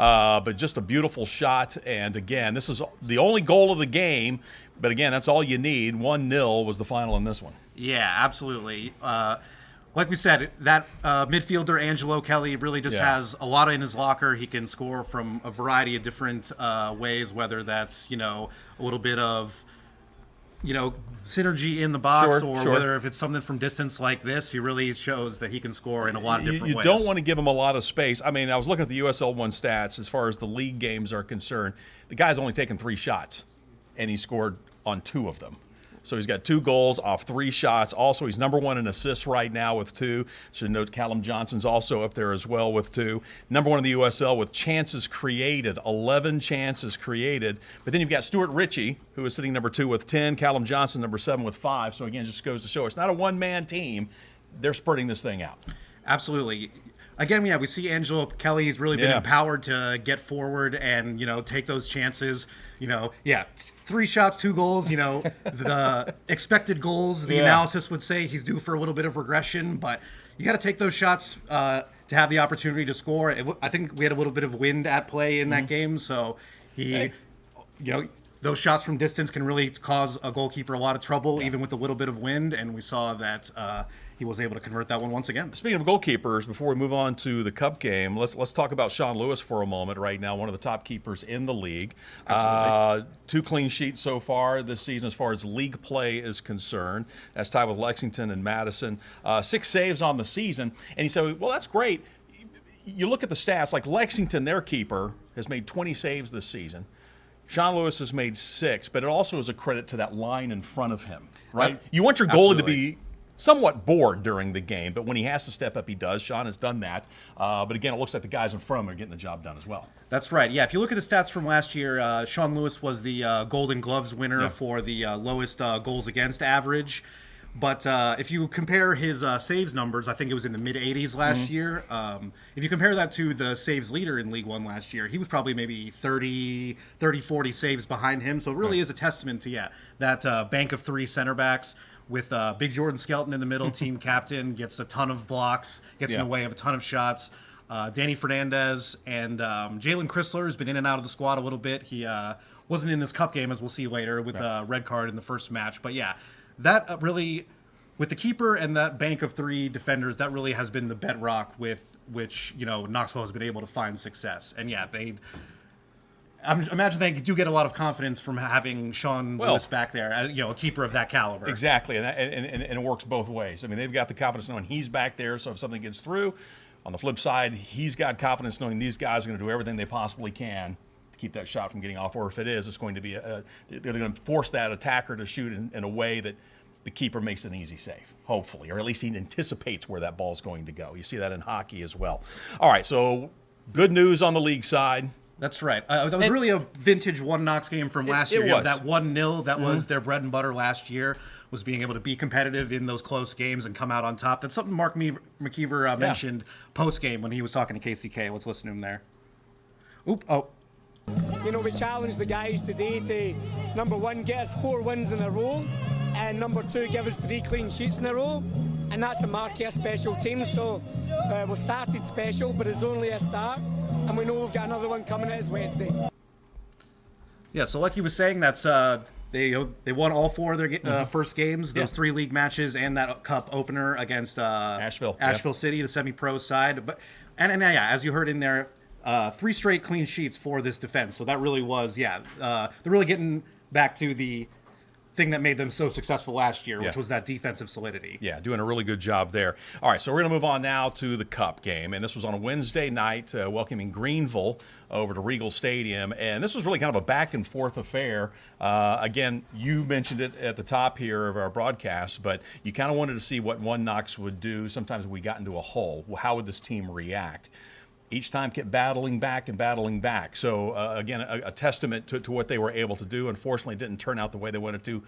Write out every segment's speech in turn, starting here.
but just a beautiful shot. And again, this is the only goal of the game. But again, that's all you need. 1-0 was the final in this one. Yeah, absolutely. Like we said, that midfielder, Angelo Kelly, really just has a lot in his locker. He can score from a variety of different ways, whether that's, a little bit of, synergy in the box or whether if it's something from distance like this, he really shows that he can score in a lot of different ways. You don't want to give him a lot of space. I mean, I was looking at the USL One stats as far as the league games are concerned. The guy's only taken 3 shots, and he scored on 2 of them. So he's got 2 goals off 3 shots. Also, he's number 1 in assists right now with 2. Should note Callum Johnson's also up there as well with 2. Number 1 in the USL with chances created, 11 chances created. But then you've got Stuart Ritchie, who is sitting number 2 with 10. Callum Johnson, number 7 with 5. So again, just goes to show it's not a one-man team. They're spurting this thing out. Absolutely. Again, we see Angelo Kelly. He's really been empowered to get forward and, take those chances. 3 shots, 2 goals. The expected goals, the analysis would say he's due for a little bit of regression, but you got to take those shots to have the opportunity to score. I think we had a little bit of wind at play in that game, so those shots from distance can really cause a goalkeeper a lot of trouble, even with a little bit of wind, and we saw that he was able to convert that one once again. Speaking of goalkeepers, before we move on to the Cup game, let's talk about Sean Lewis for a moment right now, one of the top keepers in the league. 2 clean sheets so far this season as far as league play is concerned. That's tied with Lexington and Madison. 6 saves on the season, and he said, well, that's great. You look at the stats, like Lexington, their keeper, has made 20 saves this season. Sean Lewis has made 6, but it also is a credit to that line in front of him, right? You want your goalie to be somewhat bored during the game, but when he has to step up, he does. Sean has done that. But again, it looks like the guys in front of him are getting the job done as well. That's right. Yeah, if you look at the stats from last year, Sean Lewis was the Golden Gloves winner for the lowest goals against average. But if you compare his saves numbers, I think it was in the mid-80s last year. If you compare that to the saves leader in League One last year, he was probably maybe 30, 40 saves behind him. So it really is a testament to, that bank of 3 center backs with Big Jordan Skelton in the middle, team captain, gets a ton of blocks, gets in the way of a ton of shots. Danny Fernandez and Jalen Chrysler has been in and out of the squad a little bit. He wasn't in this Cup game, as we'll see later, with a red card in the first match. But that really, with the keeper and that bank of 3 defenders, that really has been the bedrock with which, Knoxville has been able to find success. And I imagine they do get a lot of confidence from having Sean Lewis back there, a keeper of that caliber. Exactly, and it works both ways. I mean, they've got the confidence knowing he's back there, so if something gets through, on the flip side, he's got confidence knowing these guys are going to do everything they possibly can to keep that shot from getting off, or if it is, it's going to be they're going to force that attacker to shoot in a way that the keeper makes an easy save, hopefully, or at least he anticipates where that ball's going to go. You see that in hockey as well. All right, so good news on the league side. That's right. That was really a vintage One Knox game from last year. That 1-0, that was their bread and butter last year, was being able to be competitive in those close games and come out on top. That's something Mark McKeever mentioned post-game when he was talking to KCK. Let's listen to him there. We challenged the guys today to, number 1, get us 4 wins in a row, and number 2, give us 3 clean sheets in a row. And that's a mark of a special team. So we started special, but it's only a start. And we know we've got another one coming as Wednesday. Yeah, so like he was saying, that's they won all 4 of their first games, those 3 league matches, and that cup opener against Asheville City, the semi-pro side. But as you heard in there, 3 straight clean sheets for this defense. So that really was, they're really getting back to the thing that made them so successful last year, which was that defensive solidity. Yeah, doing a really good job there. All right, so we're going to move on now to the Cup game, and this was on a Wednesday night, welcoming Greenville over to Regal Stadium, and this was really kind of a back-and-forth affair. Again, you mentioned it at the top here of our broadcast, but you kind of wanted to see what One Knox would do. Sometimes we got into a hole. How would this team react? Each time kept battling back and battling back. So, again, a testament to what they were able to do. Unfortunately, it didn't turn out the way they wanted to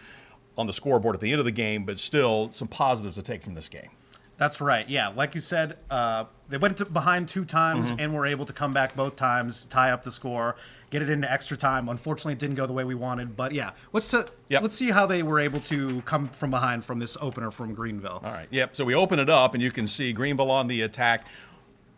on the scoreboard at the end of the game, but still some positives to take from this game. That's right. Yeah, like you said, they went behind 2 times and were able to come back both times, tie up the score, get it into extra time. Unfortunately, it didn't go the way we wanted. But, let's see how they were able to come from behind from this opener from Greenville. All right. Yep. So we open it up, and you can see Greenville on the attack.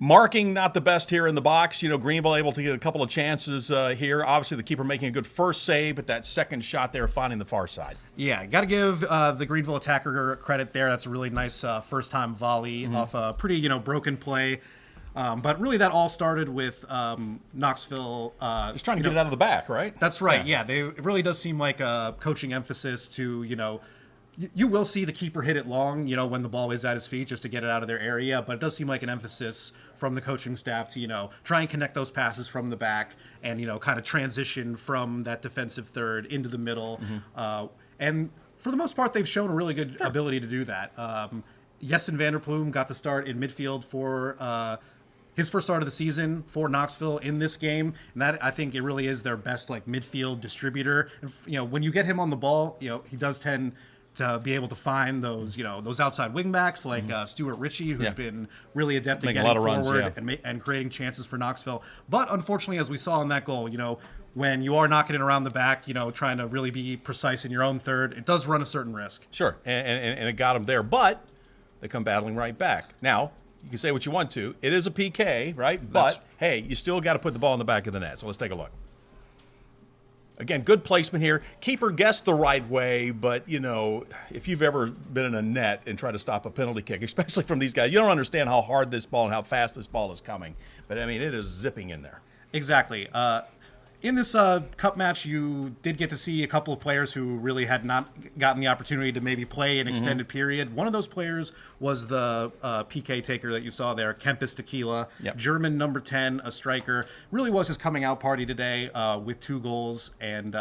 Marking not the best here in the box. Greenville able to get a couple of chances here. Obviously, the keeper making a good first save, but that second shot there finding the far side. Yeah, got to give the Greenville attacker credit there. That's a really nice first-time volley off a pretty, broken play. But really, that all started with Knoxville. Just trying to get it out of the back, right? That's right. Yeah, it really does seem like a coaching emphasis to, you will see the keeper hit it long, when the ball is at his feet just to get it out of their area. But it does seem like an emphasis from the coaching staff to, try and connect those passes from the back and, kind of transition from that defensive third into the middle. And for the most part, they've shown a really good ability to do that. Jessen Vanderploem got the start in midfield for his first start of the season for Knoxville in this game, and that I think it really is their best midfield distributor. And when you get him on the ball, he does tend to be able to find those those outside wingbacks like Stuart Ritchie, who's been really adept at getting forward and creating chances for Knoxville. But unfortunately, as we saw in that goal, when you are knocking it around the back, trying to really be precise in your own third, it does run a certain risk. Sure, and it got him there, but they come battling right back. Now, you can say what you want to. It is a PK, right? But, hey, you still got to put the ball in the back of the net. So let's take a look. Again, good placement here. Keeper guessed the right way, but, if you've ever been in a net and tried to stop a penalty kick, especially from these guys, you don't understand how hard this ball and how fast this ball is coming. But, it is zipping in there. Exactly. In this cup match, you did get to see a couple of players who really had not gotten the opportunity to maybe play an extended period. One of those players was the PK taker that you saw there, Kempis Tequila, German number 10, a striker. Really was his coming out party today with 2 goals, and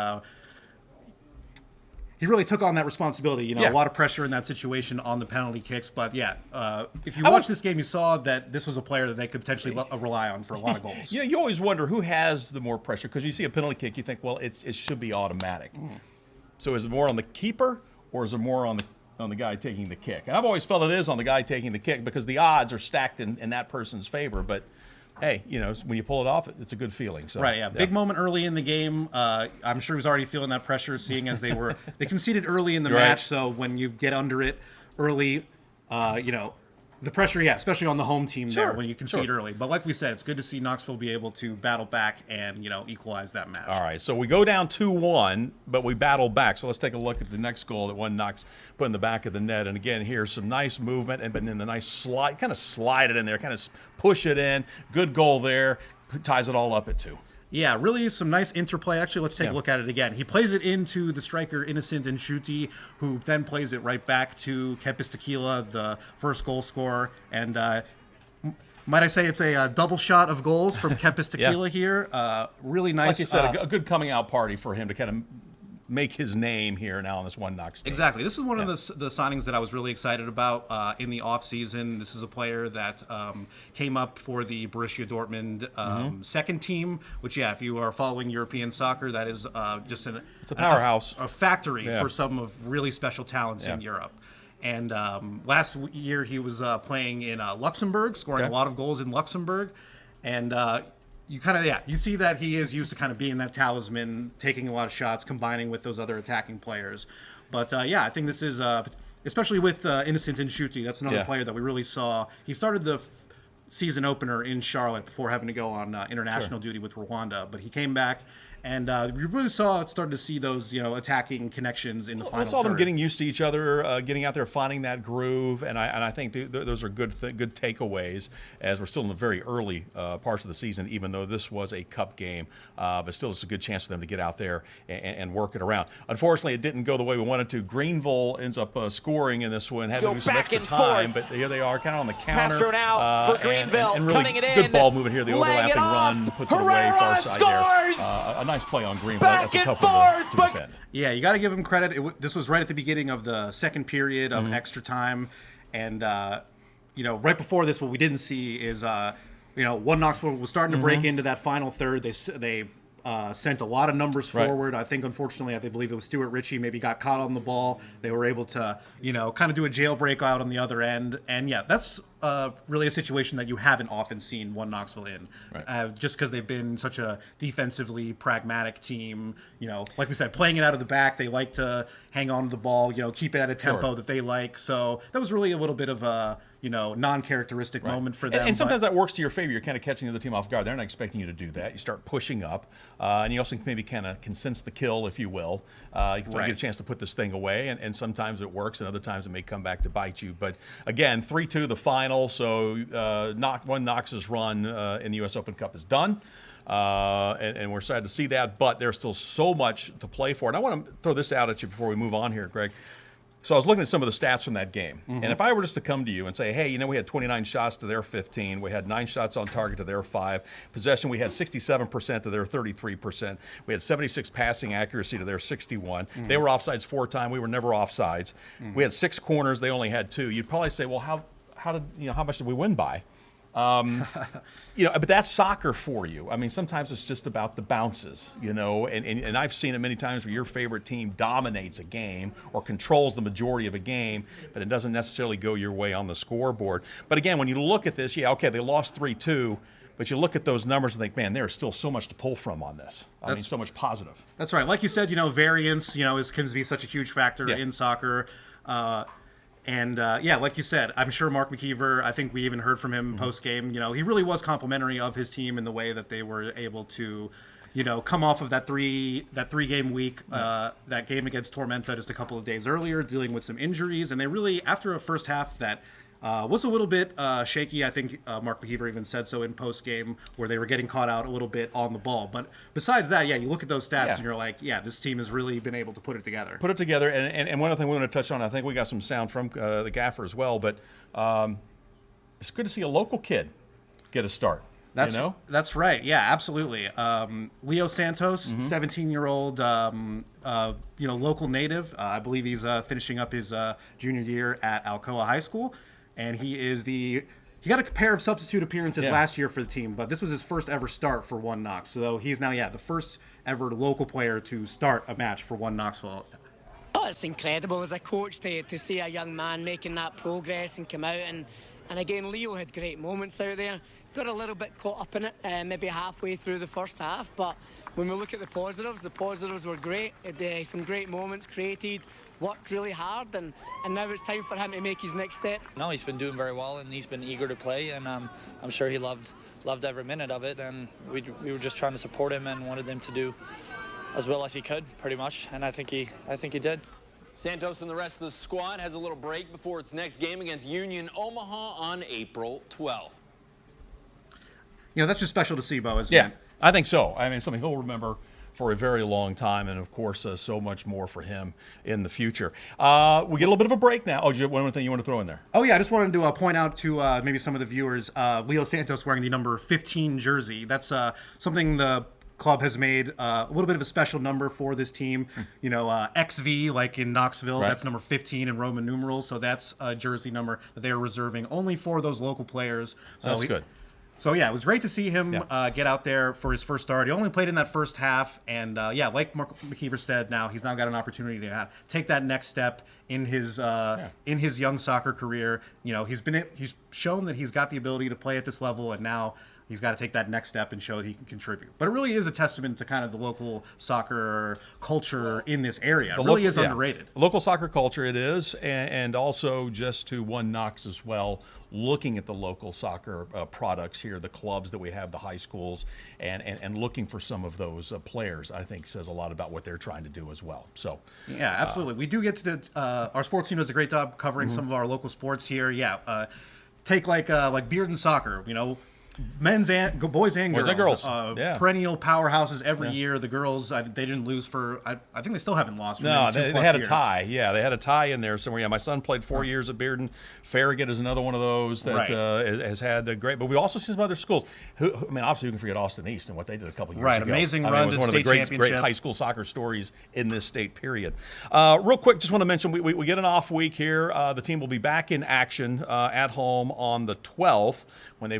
he really took on that responsibility. A lot of pressure in that situation on the penalty kicks. But if you watch this game, you saw that this was a player that they could potentially rely on for a lot of goals. You always wonder who has the more pressure, because you see a penalty kick, you think, well, it should be automatic. So is it more on the keeper, or is it more on the guy taking the kick? And I've always felt it is on the guy taking the kick, because the odds are stacked in that person's favor. But hey, when you pull it off, it's a good feeling. So, right, yeah. Big moment early in the game. I'm sure he was already feeling that pressure, seeing as they conceded early in the match. So when you get under it early, the pressure, especially on the home team there when you concede early. But like we said, it's good to see Knoxville be able to battle back and, equalize that match. All right, so we go down 2-1, but we battle back. So let's take a look at the next goal that One Knox put in the back of the net. And again, here's some nice movement, and then the nice slide, kind of slide it in there, kind of push it in. Good goal there, ties it all up at 2. Yeah, really some nice interplay. Actually, let's take a look at it again. He plays it into the striker, Innocent Nshuti, who then plays it right back to Kempis Tequila, the first goal scorer. And might I say it's a double shot of goals from Kempis Tequila here. Really nice. Like you said, a good coming out party for him to kind of make his name here now on this One Knox team. Exactly. This is one of the signings that I was really excited about in the offseason. This is a player that came up for the Borussia Dortmund second team, which, if you are following European soccer, that is just it's a powerhouse. A factory for some of really special talents in Europe. And last year he was playing in Luxembourg, scoring a lot of goals in Luxembourg. And you kind of, you see that he is used to kind of being that talisman, taking a lot of shots, combining with those other attacking players. But I think this is, especially with Innocent Nshuti, that's another player that we really saw. He started the season opener in Charlotte before having to go on international duty with Rwanda, but he came back. And we really started to see those, attacking connections in the final. I saw them getting used to each other, getting out there, finding that groove, and I think those are good takeaways. As we're still in the very early parts of the season, even though this was a cup game, but still it's a good chance for them to get out there and work it around. Unfortunately, it didn't go the way we wanted to. Greenville ends up scoring in this one, had to do some extra time, but here they are, kind of on the counter. Pass thrown out for Greenville, and really cutting it in. Good ball movement here. The overlapping run puts it away far side there. Scores! Nice play on Greenville. Back That's a tough and one to forth, defend. Yeah, you got to give him credit. This was right at the beginning of the second period of extra time. And, right before this, what we didn't see is, One Knoxville was starting to break into that final third. They sent a lot of numbers forward. I think, unfortunately, I believe it was Stuart Ritchie maybe got caught on the ball. They were able to, kind of do a jailbreak out on the other end. And, that's really a situation that you haven't often seen One Knoxville in, just because they've been such a defensively pragmatic team. Like we said, playing it out of the back. They like to hang on to the ball, keep it at a tempo that they like. So that was really a little bit of a non-characteristic moment for them. And sometimes that works to your favor. You're kind of catching the other team off guard. They're not expecting you to do that. You start pushing up, and you also maybe kind of can sense the kill, if you will. You get a chance to put this thing away, and sometimes it works, and other times it may come back to bite you. But again, 3-2 the final. So One Knox's run in the U.S. Open Cup is done. And we're excited to see that, but there's still so much to play for. And I want to throw this out at you before we move on here, Greg. So I was looking at some of the stats from that game. And if I were just to come to you and say, hey, we had 29 shots to their 15. We had 9 shots on target to their 5. Possession, we had 67% to their 33%. We had 76 passing accuracy to their 61. They were offsides 4 times. We were never offsides. We had 6 corners. They only had 2. You'd probably say, well, how much did we win by? But that's soccer for you. I mean, sometimes it's just about the bounces, and I've seen it many times where your favorite team dominates a game or controls the majority of a game, but it doesn't necessarily go your way on the scoreboard. But again, when you look at this, they lost 3-2, but you look at those numbers and think, man, there's still so much to pull from on this. I mean, so much positive. That's right. Like you said, variance, can be such a huge factor in soccer. And like you said, I'm sure Mark McKeever, I think we even heard from him post-game, he really was complimentary of his team in the way that they were able to, come off of that three-game week, that game against Tormenta just a couple of days earlier, dealing with some injuries. And they really, after a first half that was a little bit shaky. I think Mark McKeever even said so in post-game, where they were getting caught out a little bit on the ball. But besides that, you look at those stats and you're like, this team has really been able to put it together. And one other thing we want to touch on, I think we got some sound from the gaffer as well, but it's good to see a local kid get a start. That's right. Yeah, absolutely. Leo Santos, 17-year-old, local native. I believe he's finishing up his junior year at Alcoa High School, and he got a pair of substitute appearances last year for the team, but this was his first ever start for One Knox. So he's now, the first ever local player to start a match for One Knoxville. Oh, it's incredible as a coach to see a young man making that progress and come out. And again, Leo had great moments out there. Got a little bit caught up in it, maybe halfway through the first half. But when we look at the positives were great. Some great moments created, worked really hard, and now it's time for him to make his next step. No, he's been doing very well, and he's been eager to play, and I'm sure he loved every minute of it. And we were just trying to support him and wanted him to do as well as he could, pretty much. And I think he did. Santos and the rest of the squad has a little break before its next game against Union Omaha on April 12th. That's just special to see, Bo, isn't it? Yeah, I think so. I mean, something he'll remember for a very long time, and of course, so much more for him in the future. We get a little bit of a break now. Oh, do you have one more thing you want to throw in there? Oh, yeah, I just wanted to point out to maybe some of the viewers, Leo Santos wearing the number 15 jersey. That's something the club has made a little bit of a special number for this team. XV, like in Knoxville, that's number 15 in Roman numerals. So that's a jersey number that they are reserving only for those local players. So that's good. So, it was great to see him get out there for his first start. He only played in that first half. And, like Mark McKeever said, he's now got an opportunity to take that next step in his young soccer career. He's shown that he's got the ability to play at this level, and now he's got to take that next step and show that he can contribute. But it really is a testament to kind of the local soccer culture in this area. It really is underrated. Local soccer culture, it is, and also just to One Knox as well, looking at the local soccer products here, the clubs that we have, the high schools, and looking for some of those players, I think says a lot about what they're trying to do as well. So yeah, absolutely. We do get to our sports team does a great job covering some of our local sports here. Take like Bearden soccer, men's and boys and girls. Perennial powerhouses every year. The girls, they didn't lose for, I think they still haven't lost for they had a tie. Yeah, they had a tie in there somewhere. Yeah, my son played 4 years at Bearden. Farragut is another one of those that has had a great, but we also see some other schools. Obviously you can forget Austin East and what they did a couple years ago. Amazing run it was to one the of the great high school soccer stories in this state period. Real quick, just want to mention, we get an off week here. The team will be back in action at home on the 12th when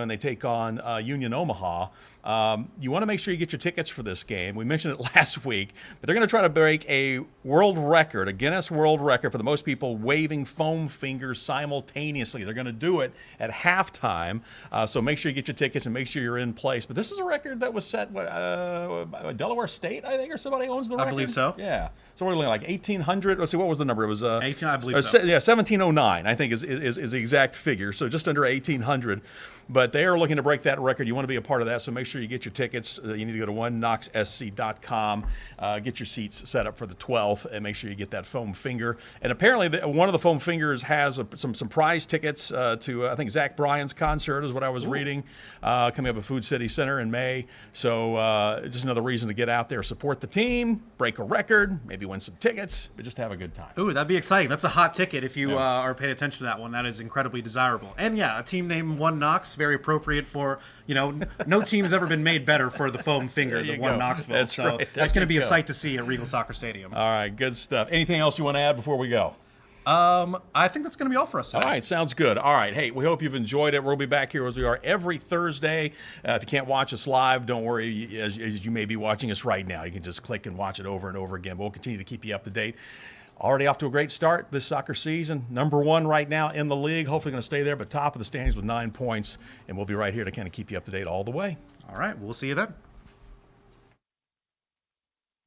they take on Union Omaha. You want to make sure you get your tickets for this game. We mentioned it last week, but they're going to try to break a world record, a Guinness World Record for the most people waving foam fingers simultaneously. They're going to do it at halftime, so make sure you get your tickets and make sure you're in place. But this is a record that was set, by Delaware State, I think, or somebody owns the record? I believe so. Yeah. So we're looking like 1,800. Let's see, what was the number? It was 18, I believe so. Yeah, 1709, I think, is the exact figure. So just under 1,800. But they are looking to break that record. You want to be a part of that, so make sure you get your tickets. You need to go to oneknoxsc.com, get your seats set up for the 12th, and make sure you get that foam finger. And apparently, one of the foam fingers has some prize tickets to, I think, Zach Bryan's concert is what I was reading, coming up at Food City Center in May. So just another reason to get out there, support the team, break a record, maybe win some tickets, but just have a good time. Ooh, that'd be exciting. That's a hot ticket if you are paying attention to that one. That is incredibly desirable. And yeah, a team named One Knox, very appropriate for, no team's ever been made better for the foam finger than One Knoxville. That's so right. that's going to be a sight to see at Regal Soccer Stadium. All right, good stuff. Anything else you want to add before we go? I think that's going to be all for us today. All right, sounds good. All right, hey, we hope you've enjoyed it. We'll be back here as we are every Thursday. If you can't watch us live, don't worry, as you may be watching us right now. You can just click and watch it over and over again. But we'll continue to keep you up to date. Already off to a great start this soccer season. #1 right now in the league. Hopefully going to stay there, but top of the standings with 9 points. And we'll be right here to kind of keep you up to date all the way. All right, we'll see you then.